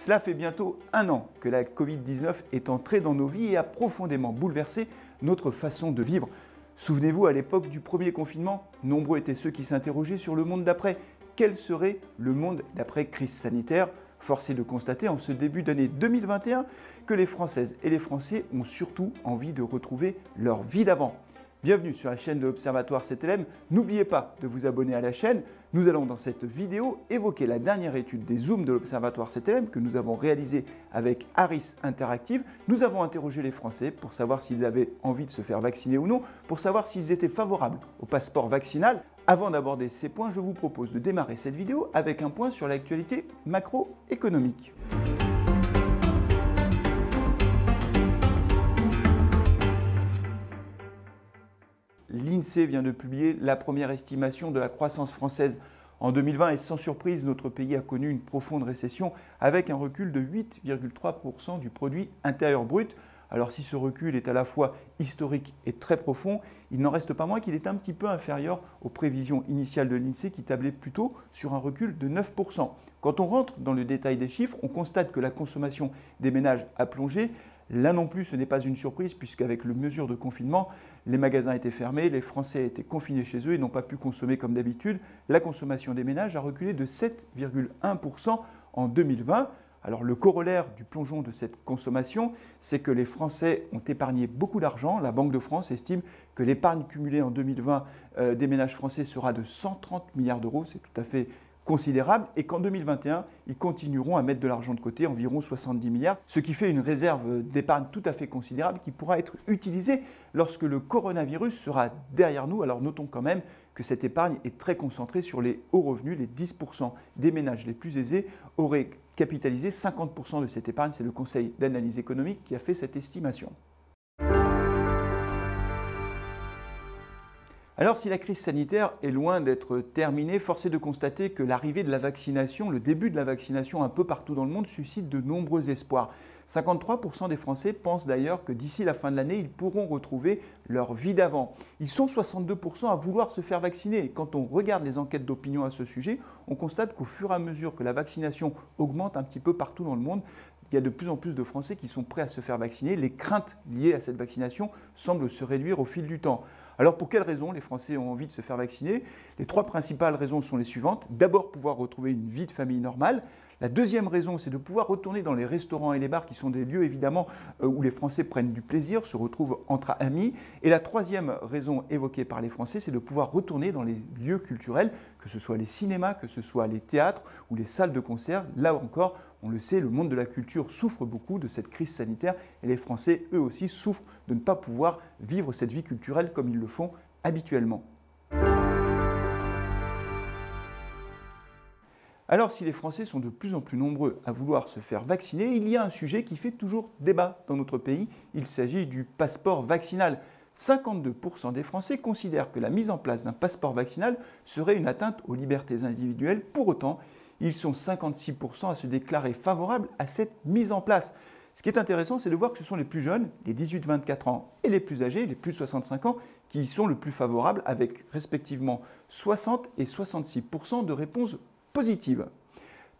Cela fait bientôt un an que la Covid-19 est entrée dans nos vies et a profondément bouleversé notre façon de vivre. Souvenez-vous, à l'époque du premier confinement, nombreux étaient ceux qui s'interrogeaient sur le monde d'après. Quel serait le monde d'après crise sanitaire ? Force est de constater en ce début d'année 2021 que les Françaises et les Français ont surtout envie de retrouver leur vie d'avant. Bienvenue sur la chaîne de l'Observatoire CTLM. N'oubliez pas de vous abonner à la chaîne. Nous allons dans cette vidéo évoquer la dernière étude des Zooms de l'Observatoire CTLM que nous avons réalisée avec Harris Interactive. Nous avons interrogé les Français pour savoir s'ils avaient envie de se faire vacciner ou non, pour savoir s'ils étaient favorables au passeport vaccinal. Avant d'aborder ces points, je vous propose de démarrer cette vidéo avec un point sur l'actualité macroéconomique. L'INSEE vient de publier la première estimation de la croissance française en 2020 et sans surprise, notre pays a connu une profonde récession avec un recul de 8,3% du produit intérieur brut. Alors si ce recul est à la fois historique et très profond, il n'en reste pas moins qu'il est un petit peu inférieur aux prévisions initiales de l'INSEE qui tablaient plutôt sur un recul de 9%. Quand on rentre dans le détail des chiffres, on constate que la consommation des ménages a plongé. Là non plus, ce n'est pas une surprise puisqu'avec les mesures de confinement, les magasins étaient fermés, les Français étaient confinés chez eux et n'ont pas pu consommer comme d'habitude. La consommation des ménages a reculé de 7,1% en 2020. Alors le corollaire du plongeon de cette consommation, c'est que les Français ont épargné beaucoup d'argent. La Banque de France estime que l'épargne cumulée en 2020 des ménages français sera de 130 milliards d'euros. C'est tout à fait considérable et qu'en 2021, ils continueront à mettre de l'argent de côté, environ 70 milliards, ce qui fait une réserve d'épargne tout à fait considérable qui pourra être utilisée lorsque le coronavirus sera derrière nous. Alors notons quand même que cette épargne est très concentrée sur les hauts revenus. Les 10% des ménages les plus aisés auraient capitalisé 50% de cette épargne. C'est le Conseil d'analyse économique qui a fait cette estimation. Alors si la crise sanitaire est loin d'être terminée, force est de constater que l'arrivée de la vaccination, le début de la vaccination un peu partout dans le monde suscite de nombreux espoirs. 53% des Français pensent d'ailleurs que d'ici la fin de l'année, ils pourront retrouver leur vie d'avant. Ils sont 62% à vouloir se faire vacciner. Et quand on regarde les enquêtes d'opinion à ce sujet, on constate qu'au fur et à mesure que la vaccination augmente un petit peu partout dans le monde, il y a de plus en plus de Français qui sont prêts à se faire vacciner. Les craintes liées à cette vaccination semblent se réduire au fil du temps. Alors pour quelles raisons les Français ont envie de se faire vacciner? Les trois principales raisons sont les suivantes. D'abord, pouvoir retrouver une vie de famille normale. La deuxième raison, c'est de pouvoir retourner dans les restaurants et les bars qui sont des lieux évidemment où les Français prennent du plaisir, se retrouvent entre amis. Et la troisième raison évoquée par les Français, c'est de pouvoir retourner dans les lieux culturels, que ce soit les cinémas, que ce soit les théâtres ou les salles de concert. Là encore, on le sait, le monde de la culture souffre beaucoup de cette crise sanitaire et les Français, eux aussi, souffrent de ne pas pouvoir vivre cette vie culturelle comme ils le font habituellement. Alors si les Français sont de plus en plus nombreux à vouloir se faire vacciner, il y a un sujet qui fait toujours débat dans notre pays. Il s'agit du passeport vaccinal. 52% des Français considèrent que la mise en place d'un passeport vaccinal serait une atteinte aux libertés individuelles. Pour autant, ils sont 56% à se déclarer favorables à cette mise en place. Ce qui est intéressant, c'est de voir que ce sont les plus jeunes, les 18-24 ans, et les plus âgés, les plus de 65 ans, qui y sont le plus favorables avec respectivement 60 et 66% de réponses positives.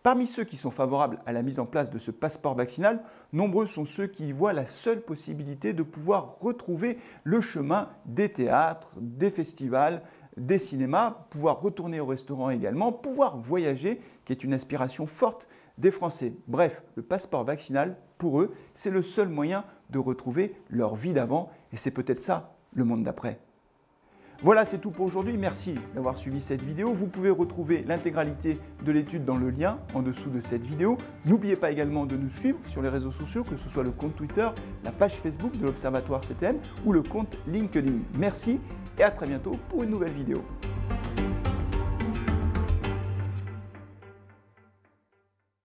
Parmi ceux qui sont favorables à la mise en place de ce passeport vaccinal, nombreux sont ceux qui y voient la seule possibilité de pouvoir retrouver le chemin des théâtres, des festivals, des cinémas, pouvoir retourner au restaurant également, pouvoir voyager, qui est une aspiration forte des Français. Bref, le passeport vaccinal, pour eux, c'est le seul moyen de retrouver leur vie d'avant et c'est peut-être ça, le monde d'après. Voilà, c'est tout pour aujourd'hui. Merci d'avoir suivi cette vidéo. Vous pouvez retrouver l'intégralité de l'étude dans le lien en dessous de cette vidéo. N'oubliez pas également de nous suivre sur les réseaux sociaux, que ce soit le compte Twitter, la page Facebook de l'Observatoire CTM ou le compte LinkedIn. Merci et à très bientôt pour une nouvelle vidéo.